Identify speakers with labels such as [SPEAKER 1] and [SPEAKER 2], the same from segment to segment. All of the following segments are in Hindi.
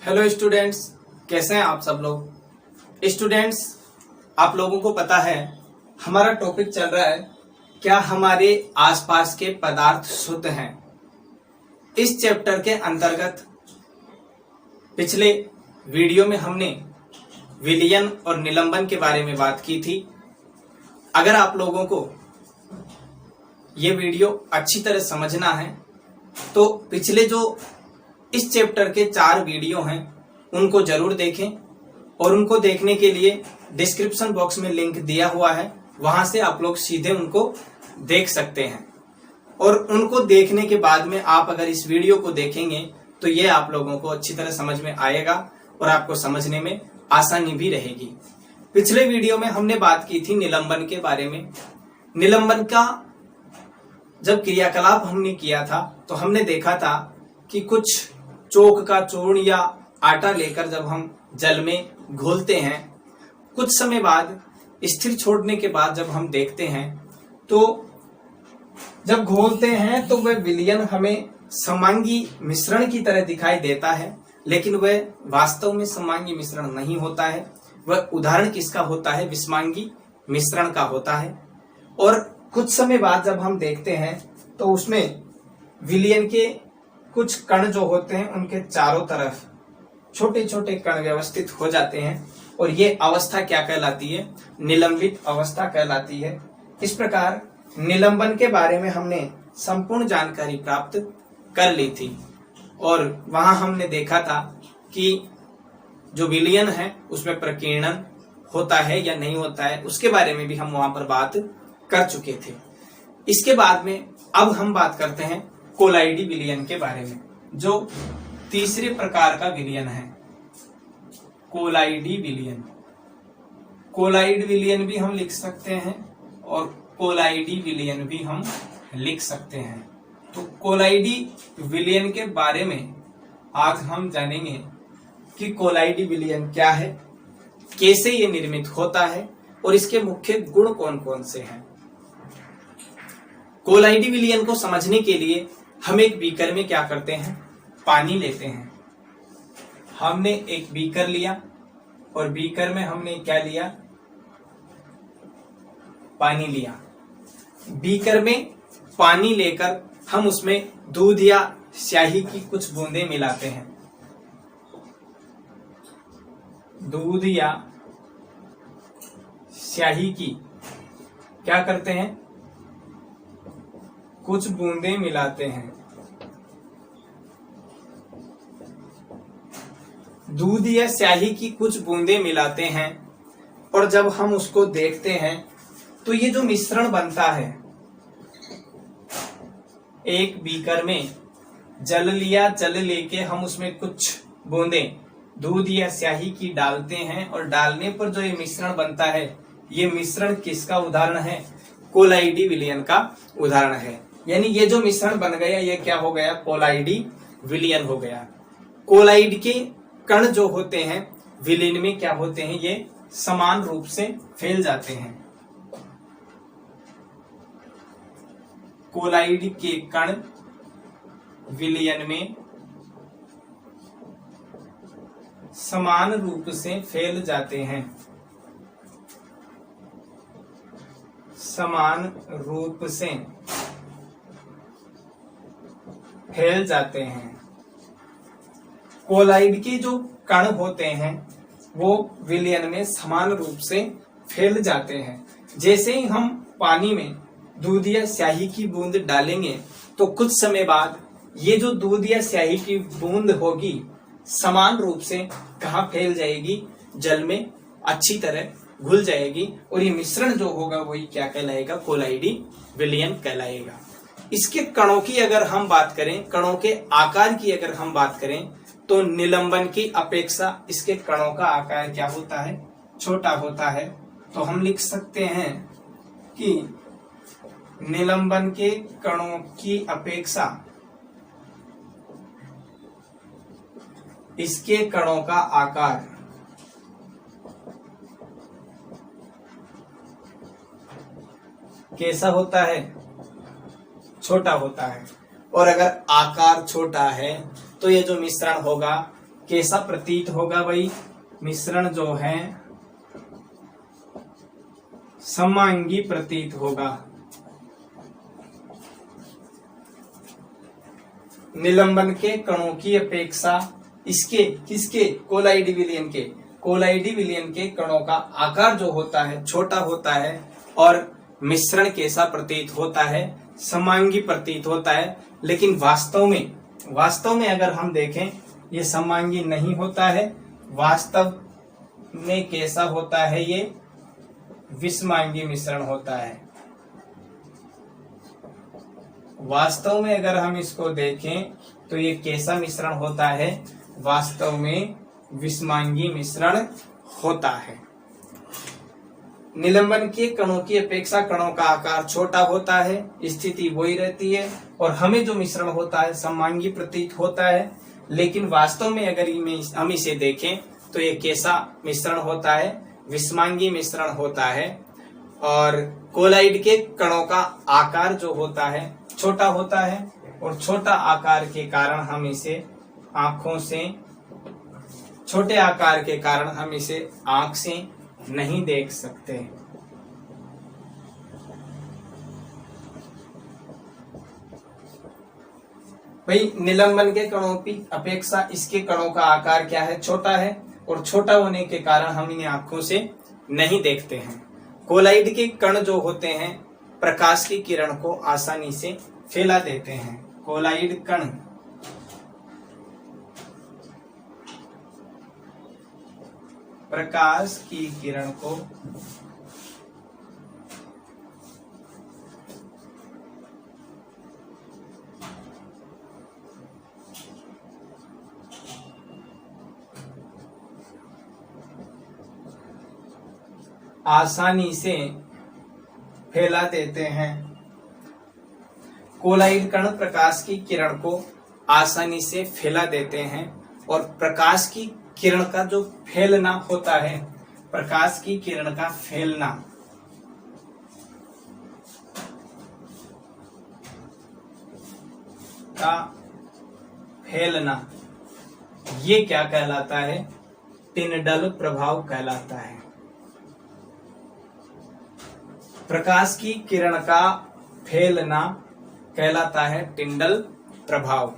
[SPEAKER 1] हेलो स्टूडेंट्स, कैसे हैं आप सब लोग। स्टूडेंट्स, आप लोगों को पता है हमारा टॉपिक चल रहा है क्या हमारे आसपास के पदार्थ शुद्ध हैं। इस चैप्टर के अंतर्गत पिछले वीडियो में हमने विलयन और निलंबन के बारे में बात की थी। अगर आप लोगों को ये वीडियो अच्छी तरह समझना है तो पिछले जो इस चैप्टर के 4 वीडियो हैं उनको जरूर देखें और उनको देखने के लिए डिस्क्रिप्शन बॉक्स में लिंक दिया हुआ है, वहां से आप लोग सीधे उनको देख सकते हैं। और उनको देखने के बाद में आप अगर इस वीडियो को देखेंगे तो ये आप लोगों को अच्छी तरह समझ में आएगा और आपको समझने में आसानी भी रहेगी। पिछले वीडियो में हमने बात की थी निलंबन के बारे में। निलंबन का जब क्रियाकलाप हमने किया था तो हमने देखा था कि कुछ चोक का चूर्ण या आटा लेकर जब हम जल में घोलते हैं, कुछ समय बाद स्थिर छोड़ने के बाद जब हम देखते हैं तो जब घोलते हैं तो वह विलयन हमें समांगी मिश्रण की तरह दिखाई देता है, लेकिन वह वास्तव में समांगी मिश्रण नहीं होता है। वह उदाहरण किसका होता है? विषमांगी मिश्रण का होता है। और कुछ समय बाद जब हम देखते हैं तो उसमें विलयन के कुछ कण जो होते हैं उनके चारों तरफ छोटे छोटे कण व्यवस्थित हो जाते हैं और ये अवस्था क्या कहलाती है? निलंबित अवस्था कहलाती है। इस प्रकार निलंबन के बारे में हमने संपूर्ण जानकारी प्राप्त कर ली थी और वहां हमने देखा था कि जो विलयन है उसमें प्रकीर्णन होता है या नहीं होता है, उसके बारे में भी हम वहां पर बात कर चुके थे। इसके बाद में अब हम बात करते हैं कोलाइडी विलयन के बारे में, जो तीसरे प्रकार का विलयन है, कोलाइडी विलयन। कोलाइड विलयन भी हम लिख सकते हैं और कोलाइडी विलयन भी हम लिख सकते हैं। तो कोलाइडी विलयन के बारे में आज हम जानेंगे कि कोलाइडी विलयन क्या है, कैसे ये निर्मित होता है और इसके मुख्य गुण कौन कौन से हैं। कोलाइडी विलयन को समझने के लिए हम एक बीकर में क्या करते हैं? पानी लेते हैं। हमने एक बीकर लिया और बीकर में हमने क्या लिया? पानी लिया। बीकर में पानी लेकर हम उसमें दूध या स्याही की कुछ बूंदें मिलाते हैं। दूध या स्याही की क्या करते हैं? कुछ बूंदें मिलाते हैं। दूध या स्याही की कुछ बूंदें मिलाते हैं और जब हम उसको देखते हैं तो ये जो मिश्रण बनता है, एक बीकर में जल लिया, जल लेके हम उसमें कुछ बूंदें दूध या स्याही की डालते हैं और डालने पर जो ये मिश्रण बनता है, ये मिश्रण किसका उदाहरण है? कोलाइडी विलयन का उदाहरण है। यानी ये जो मिश्रण बन गया ये क्या हो गया? कोलाइडी विलयन हो गया। कोलाइड के कण जो होते हैं विलयन में क्या होते हैं? ये समान रूप से फैल जाते हैं। कोलाइड के कण विलयन में समान रूप से फैल जाते हैं। समान रूप से फैल जाते हैं। कोलाइड के जो कण होते हैं वो विलयन में समान रूप से फैल जाते हैं। जैसे ही हम पानी में दूध या स्याही की बूंद डालेंगे तो कुछ समय बाद ये जो दूध या स्याही की बूंद होगी समान रूप से कहाँ फैल जाएगी? जल में अच्छी तरह घुल जाएगी और ये मिश्रण जो होगा वही क्या कहलाएगा? कोलाइडी विलयन कहलाएगा। इसके कणों की अगर हम बात करें, कणों के आकार की अगर हम बात करें तो निलंबन की अपेक्षा इसके कणों का आकार क्या होता है? छोटा होता है। तो हम लिख सकते हैं कि निलंबन के कणों की अपेक्षा इसके कणों का आकार कैसा होता है? छोटा होता है। और अगर आकार छोटा है तो ये जो मिश्रण होगा कैसा प्रतीत होगा भाई? मिश्रण जो है समांगी प्रतीत होगा। निलंबन के कणों की अपेक्षा इसके किसके? कोलाइडी विलयन के। कोलाइडी विलयन के कणों का आकार जो होता है छोटा होता है और मिश्रण कैसा प्रतीत होता है? समांगी प्रतीत होता है। लेकिन वास्तव में अगर हम देखें ये समांगी नहीं होता है, वास्तव में कैसा होता है? ये विषमांगी मिश्रण होता है। वास्तव में अगर हम इसको देखें तो ये कैसा मिश्रण होता है? वास्तव में विषमांगी मिश्रण होता है। निलंबन के कणों की अपेक्षा कणों का आकार छोटा होता है, स्थिति वही रहती है और हमें जो मिश्रण होता है समांगी प्रतीत होता है। लेकिन वास्तव में अगर हम इसे देखें तो ये कैसा मिश्रण होता है? विषमांगी मिश्रण होता है। और कोलाइड के कणों का आकार जो होता है छोटा होता है और छोटा आकार के कारण हम इसे छोटे आकार के कारण हम इसे आंख से नहीं देख सकते। भाई निलंबन के कणों की अपेक्षा इसके कणों का आकार क्या है? छोटा है और छोटा होने के कारण हम इन्हें आंखों से नहीं देखते हैं। कोलाइड के कण जो होते हैं प्रकाश की किरण को आसानी से फैला देते हैं। कोलाइड कण प्रकाश की किरण को आसानी से फैला देते हैं। कोलाइड कण प्रकाश की किरण को आसानी से फैला देते हैं और प्रकाश की किरण का जो फैलना होता है, प्रकाश की किरण का फैलना ये क्या कहलाता है? टिंडल प्रभाव कहलाता है। प्रकाश की किरण का फैलना कहलाता है टिंडल प्रभाव।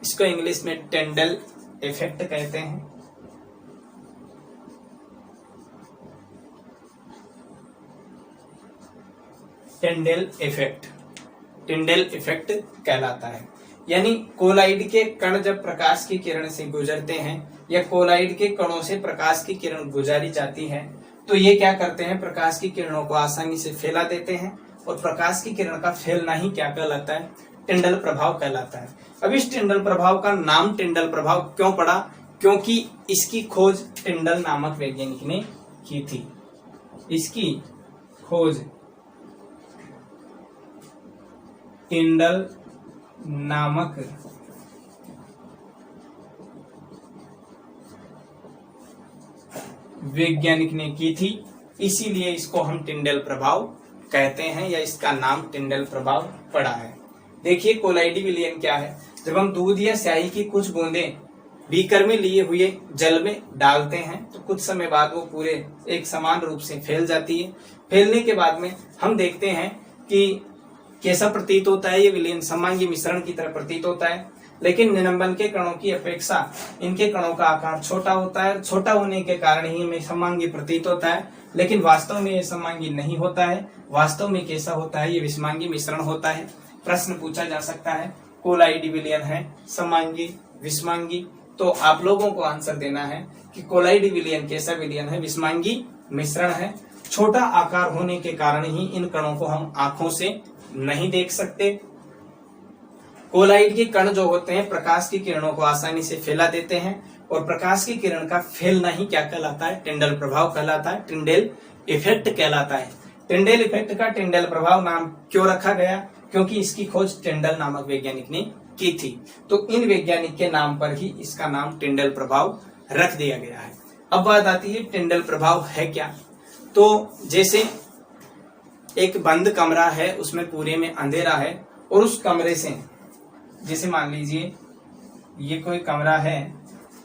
[SPEAKER 1] इसको इंग्लिश में टिंडल इफेक्ट कहते हैं। टिंडल इफेक्ट कहलाता है। यानी कोलाइड के कण जब प्रकाश की किरण से गुजरते हैं या कोलाइड के कणों से प्रकाश की किरण गुजारी जाती है तो ये क्या करते हैं? प्रकाश की किरणों को आसानी से फैला देते हैं और प्रकाश की किरण का फैलना ही क्या कहलाता है? टिंडल प्रभाव कहलाता है। अब इस टिंडल प्रभाव का नाम टिंडल प्रभाव क्यों पड़ा? क्योंकि इसकी खोज टिंडल नामक वैज्ञानिक ने की थी। इसकी खोज टिंडल नामक वैज्ञानिक ने की थी, इसीलिए इसको हम टिंडल प्रभाव कहते हैं या इसका नाम टिंडल प्रभाव पड़ा है। देखिए कोलाइडी विलयन क्या है? जब हम दूध या स्याही की कुछ बूंदें बीकर में लिए हुए जल में डालते हैं तो कुछ समय बाद वो पूरे एक समान रूप से फैल जाती है। फैलने के बाद में हम देखते हैं कि कैसा प्रतीत होता है? ये विलयन समांगी मिश्रण की तरह प्रतीत होता है। लेकिन निलंबन के कणों की अपेक्षा इनके कणों का आकार छोटा होता है। छोटा होने के कारण ही हमें समांगी प्रतीत होता है, लेकिन वास्तव में ये समांगी नहीं होता है। वास्तव में कैसा होता है? ये विषमांगी मिश्रण होता है। प्रश्न पूछा जा सकता है कोलाइडी विलयन है समांगी विषमांगी, तो आप लोगों को आंसर देना है कि कोलाइडी विलयन कैसा विलयन है? विषमांगी मिश्रण है। छोटा आकार होने के कारण ही इन कणों को हम आंखों से नहीं देख सकते। कोलाइड के कण जो होते हैं प्रकाश की किरणों को आसानी से फैला देते हैं और प्रकाश की किरण का फैलना ही क्या कहलाता है? टिंडल प्रभाव कहलाता है, टिंडल इफेक्ट कहलाता है। टिंडल इफेक्ट का टिंडल प्रभाव नाम क्यों रखा गया? क्योंकि इसकी खोज टिंडल नामक वैज्ञानिक ने की थी, तो इन वैज्ञानिक के नाम पर ही इसका नाम टिंडल प्रभाव रख दिया गया है। अब बात आती है टिंडल प्रभाव है क्या? तो जैसे एक बंद कमरा है, उसमें पूरे में अंधेरा है और उस कमरे से, जैसे मान लीजिए ये कोई कमरा है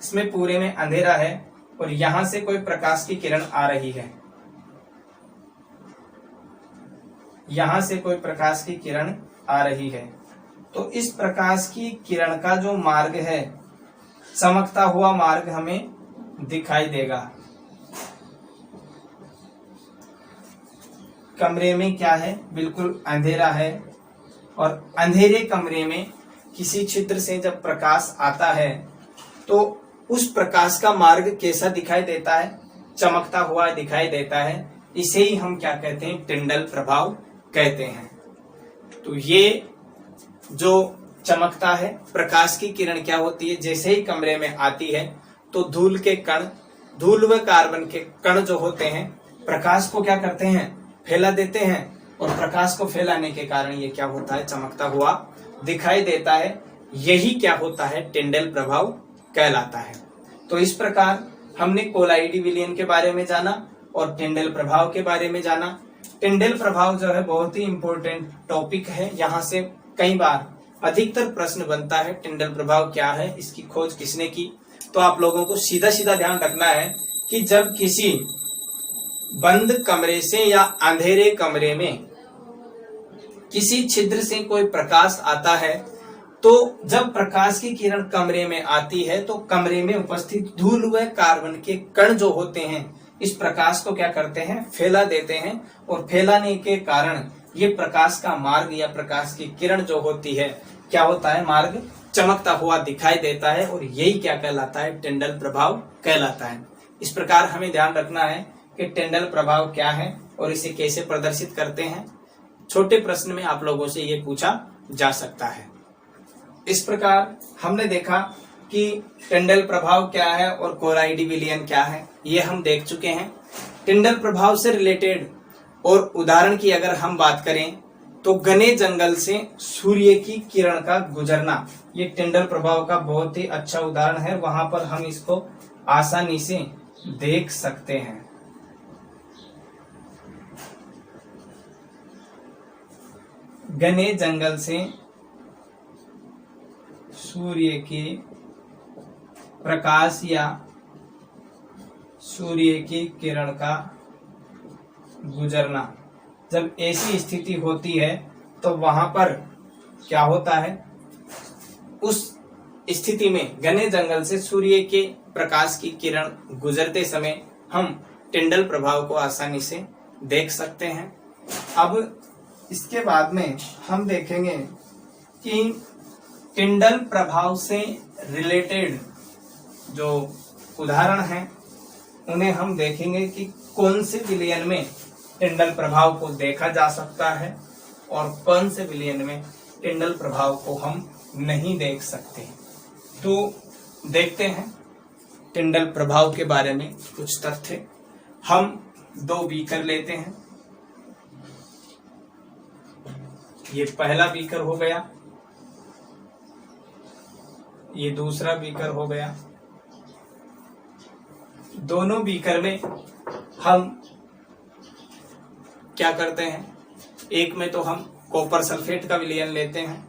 [SPEAKER 1] इसमें पूरे में अंधेरा है और यहां से कोई प्रकाश की किरण आ रही है, यहां से कोई प्रकाश की किरण आ रही है। तो इस प्रकाश की किरण का जो मार्ग है, चमकता हुआ मार्ग हमें दिखाई देगा। कमरे में क्या है, बिल्कुल अंधेरा है और अंधेरे कमरे में किसी छिद्र से जब प्रकाश आता है तो उस प्रकाश का मार्ग कैसा दिखाई देता है, चमकता हुआ दिखाई देता है। इसे ही हम क्या कहते हैं, टिंडल प्रभाव कहते हैं। तो ये जो चमकता है, प्रकाश की किरण क्या होती है, जैसे ही कमरे में आती है तो धूल के कण, धूल व कार्बन के कण जो होते हैं प्रकाश को क्या करते हैं, फैला देते हैं और प्रकाश को फैलाने के कारण ये क्या होता है, चमकता हुआ दिखाई देता है। यही क्या होता है, टिंडल प्रभाव कहलाता है। तो इस प्रकार हमने कोलाइडी विलयन के बारे में जाना और टिंडल प्रभाव के बारे में जाना। टिंडल प्रभाव जो है बहुत ही इंपॉर्टेंट टॉपिक है, यहाँ से कई बार अधिकतर प्रश्न बनता है, टिंडल प्रभाव क्या है, इसकी खोज किसने की। तो आप लोगों को सीधा सीधा ध्यान रखना है कि जब किसी बंद कमरे से या अंधेरे कमरे में किसी छिद्र से कोई प्रकाश आता है तो जब प्रकाश की किरण कमरे में आती है तो कमरे में उपस्थित धूल व कार्बन के कण जो होते हैं इस प्रकाश को क्या करते हैं, फैला देते हैं और फैलाने के कारण ये प्रकाश का मार्ग या प्रकाश की किरण जो होती है क्या होता है, मार्ग चमकता हुआ दिखाई देता है और यही क्या कहलाता है, टिंडल प्रभाव कहलाता है। इस प्रकार हमें ध्यान रखना है कि टिंडल प्रभाव क्या है और इसे कैसे प्रदर्शित करते हैं। छोटे प्रश्न में आप लोगों से ये पूछा जा सकता है। इस प्रकार हमने देखा कि टिंडल प्रभाव क्या है और कोलाइडी विलयन क्या है, ये हम देख चुके हैं। टिंडल प्रभाव से रिलेटेड और उदाहरण की अगर हम बात करें तो घने जंगल से सूर्य की किरण का गुजरना, ये टिंडल प्रभाव का बहुत ही अच्छा उदाहरण है। वहां पर हम इसको आसानी से देख सकते हैं। घने जंगल से सूर्य के प्रकाश या सूर्य की किरण का गुजरना, जब ऐसी स्थिति होती है तो वहां पर क्या होता है, उस स्थिति में घने जंगल से सूर्य के प्रकाश की किरण गुजरते समय हम टिंडल प्रभाव को आसानी से देख सकते हैं। अब इसके बाद में हम देखेंगे कि टिंडल प्रभाव से रिलेटेड जो उदाहरण हैं उन्हें हम देखेंगे कि कौन से विलयन में टिंडल प्रभाव को देखा जा सकता है और कौन से विलयन में टिंडल प्रभाव को हम नहीं देख सकते। तो देखते हैं टिंडल प्रभाव के बारे में कुछ तथ्य। हम दो बीकर लेते हैं, ये पहला बीकर हो गया, ये दूसरा बीकर हो गया। दोनों बीकर में हम क्या करते हैं, एक में तो हम कॉपर सल्फेट का विलयन लेते हैं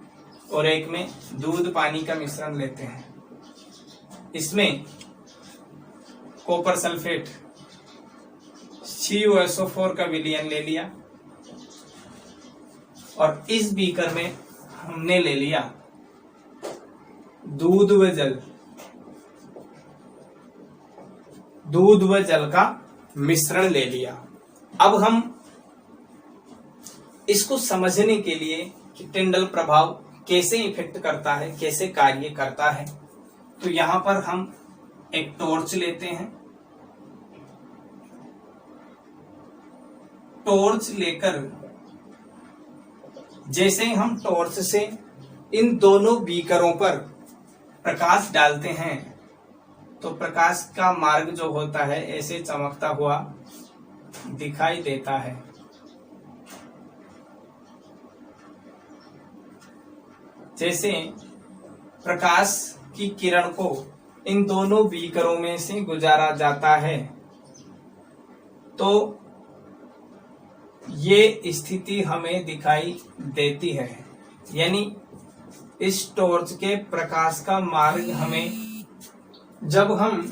[SPEAKER 1] और एक में दूध पानी का मिश्रण लेते हैं। इसमें कॉपर सल्फेट CuSO4 का विलयन ले लिया और इस बीकर में हमने ले लिया दूध व जल, दूध व जल का मिश्रण ले लिया। अब हम इसको समझने के लिए कि टिंडल प्रभाव कैसे इफेक्ट करता है, कैसे कार्य करता है, तो यहां पर हम एक टॉर्च लेते हैं। टॉर्च लेकर जैसे ही हम टॉर्च से इन दोनों बीकरों पर प्रकाश डालते हैं तो प्रकाश का मार्ग जो होता है ऐसे चमकता हुआ दिखाई देता है। जैसे प्रकाश की किरण को इन दोनों बीकरों में से गुजारा जाता है तो ये स्थिति हमें दिखाई देती है, यानी इस टॉर्च के प्रकाश का मार्ग हमें जब हम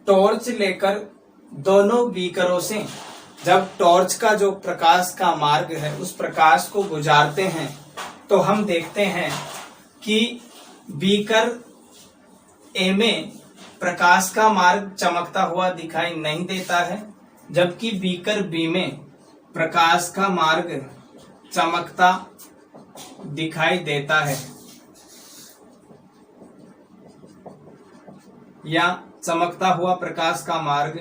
[SPEAKER 1] टॉर्च लेकर दोनों बीकरों से जब टॉर्च का जो प्रकाश का मार्ग है उस प्रकाश को गुजारते हैं तो हम देखते हैं कि बीकर ए में प्रकाश का मार्ग चमकता हुआ दिखाई नहीं देता है, जबकि बीकर बी में प्रकाश का मार्ग चमकता दिखाई देता है या चमकता हुआ प्रकाश का मार्ग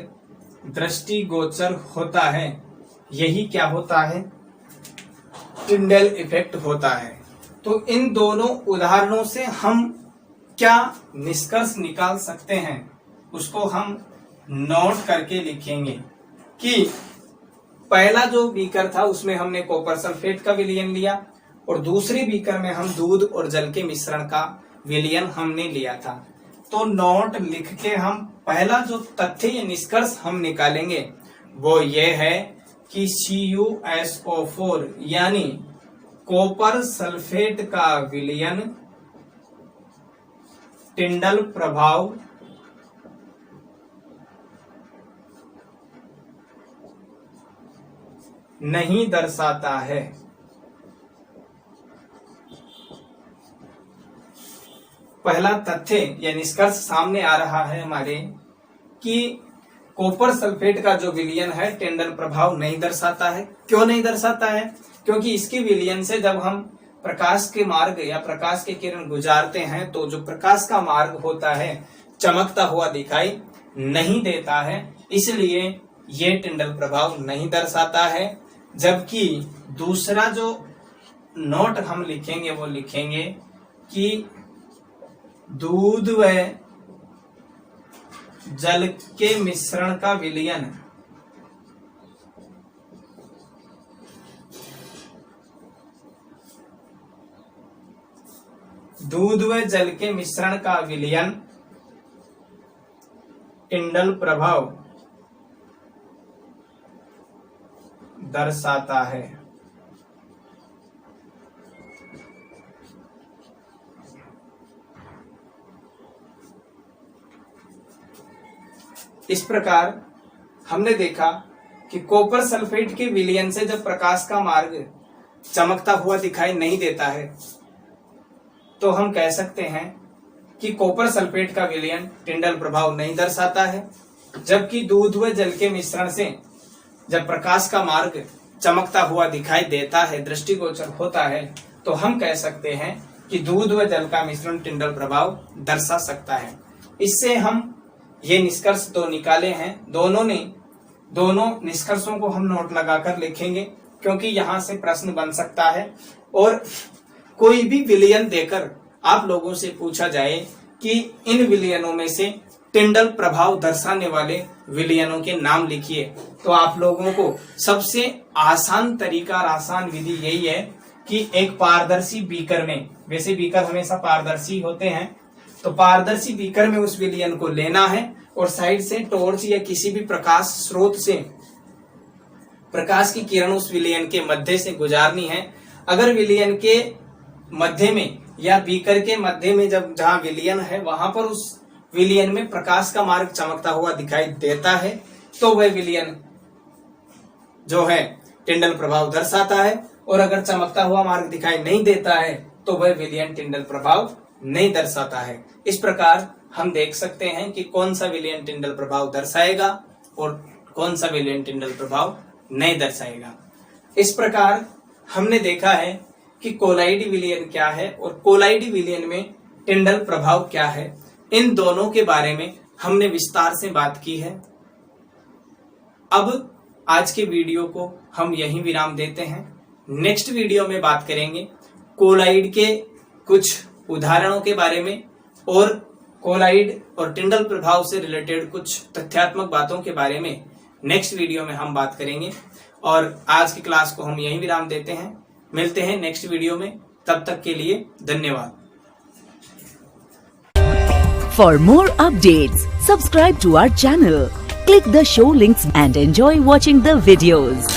[SPEAKER 1] दृष्टिगोचर होता है। यही क्या होता है? टिंडल इफेक्ट होता है। तो इन दोनों उदाहरणों से हम क्या निष्कर्ष निकाल सकते हैं उसको हम नोट करके लिखेंगे कि पहला जो बीकर था उसमें हमने कॉपर सल्फेट का विलयन लिया और दूसरी बीकर में हम दूध और जल के मिश्रण का विलयन हमने लिया था। तो नोट लिख के हम पहला जो तथ्य या निष्कर्ष हम निकालेंगे वो ये है कि CuSO4 यानी कॉपर सल्फेट का विलयन टिंडल प्रभाव नहीं दर्शाता है। पहला तथ्य या निष्कर्ष सामने आ रहा है हमारे कि कॉपर सल्फेट का जो विलयन है टिंडल प्रभाव नहीं दर्शाता है। क्यों नहीं दर्शाता है? क्योंकि इसके विलयन से जब हम प्रकाश के मार्ग या प्रकाश के किरण गुजारते हैं तो जो प्रकाश का मार्ग होता है चमकता हुआ दिखाई नहीं देता है, इसलिए ये टिंडल प्रभाव नहीं दर्शाता है। जबकि दूसरा जो नोट हम लिखेंगे वो लिखेंगे कि दूध व जल के मिश्रण का विलयन दूध व जल के मिश्रण का विलयन टिंडल प्रभाव दर्शाता है। इस प्रकार हमने देखा कि कॉपर सल्फेट के विलयन से जब प्रकाश का मार्ग चमकता हुआ दिखाई नहीं देता है तो हम कह सकते हैं कि कॉपर सल्फेट का विलयन टिंडल प्रभाव नहीं दर्शाता है। जबकि दूध व जल के मिश्रण से जब प्रकाश का मार्ग चमकता हुआ दिखाई देता है, दृष्टिगोचर होता है, तो हम कह सकते हैं कि दूध व जल का मिश्रण टिंडल प्रभाव दर्शा सकता है। इससे हम ये निष्कर्ष दो निकाले हैं। दोनों निष्कर्षों को हम नोट लगाकर लिखेंगे क्योंकि यहाँ से प्रश्न बन सकता है और कोई भी विलयन देकर आप लोगों से पूछा जाए कि इन विलयनों में से टिंडल प्रभाव दर्शाने वाले विलयनों के नाम लिखिए, तो आप लोगों को सबसे आसान तरीका और आसान विधि यही है कि एक पारदर्शी बीकर में, वैसे बीकर हमेशा पारदर्शी होते हैं, तो पारदर्शी बीकर में उस विलयन को लेना है और साइड से टॉर्च या किसी भी प्रकाश स्रोत से प्रकाश की किरण उस विलयन के मध्य से गुजारनी है। अगर विलयन के मध्य में या बीकर के मध्य में जब जहां विलयन है वहां पर उस विलयन में प्रकाश का मार्ग चमकता हुआ दिखाई देता है तो वह विलयन जो है टिंडल प्रभाव दर्शाता है, और अगर चमकता हुआ मार्ग दिखाई नहीं देता है तो वह विलयन टिंडल प्रभाव नहीं दर्शाता है। इस प्रकार हम देख सकते हैं कि कौन सा विलयन टिंडल प्रभाव दर्शाएगा और कौन सा विलयन टिंडल प्रभाव नहीं दर्शाएगा। इस प्रकार हमने देखा है कि कोलाइड विलयन क्या है और कोलाइड विलयन में टिंडल प्रभाव क्या है। इन दोनों के बारे में हमने विस्तार से बात की है। अब आज के वीडियो को हम यहीं विराम देते हैं। नेक्स्ट वीडियो में बात करेंगे कोलाइड के कुछ उदाहरणों के बारे में और कोलाइड और टिंडल प्रभाव से रिलेटेड कुछ तथ्यात्मक बातों के बारे में नेक्स्ट वीडियो में हम बात करेंगे। और आज की क्लास को हम यहीं विराम देते हैं। मिलते हैं नेक्स्ट वीडियो में, तब तक के लिए धन्यवाद।
[SPEAKER 2] For more updates, subscribe to our channel, click the show links and enjoy watching the videos.